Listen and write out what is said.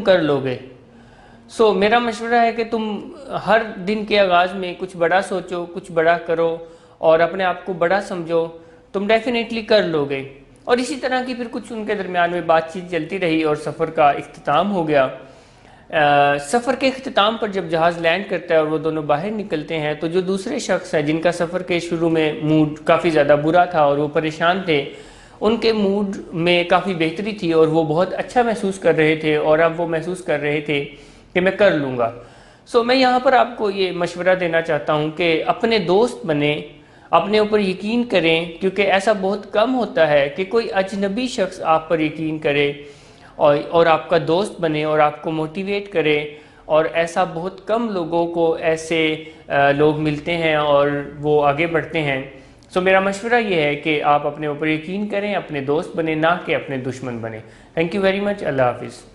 कर लोगे। मेरा मशवरा है कि तुम हर दिन के आगाज़ में कुछ बड़ा सोचो, कुछ बड़ा करो और अपने आप को बड़ा समझो, तुम डेफिनेटली कर लोगे। और इसी तरह की फिर कुछ उनके दरमियान में बातचीत चलती रही और सफ़र का इख्तिताम हो गया। सफ़र के अख्तिताम पर जब जहाज़ लैंड करता है और वो दोनों बाहर निकलते हैं, तो जो दूसरे शख्स हैं जिनका सफ़र के शुरू में मूड काफ़ी ज़्यादा बुरा था और वो परेशान थे, उनके मूड में काफ़ी बेहतरी थी और वो बहुत अच्छा महसूस कर रहे थे और अब वो महसूस कर रहे थे कि मैं कर लूँगा। मैं यहाँ पर आपको ये मशवरा देना चाहता हूँ कि अपने दोस्त बने, अपने ऊपर यकीन करें, क्योंकि ऐसा बहुत कम होता है कि कोई अजनबी शख्स आप पर यकीन करे और आपका दोस्त बने और आपको मोटिवेट करे। और ऐसा बहुत कम लोगों को ऐसे लोग मिलते हैं और वो आगे बढ़ते हैं। मेरा मशवरा ये है कि आप अपने ऊपर यकीन करें, अपने दोस्त बने, ना कि अपने दुश्मन बने। Thank you very much. अल्लाह हाफिज़।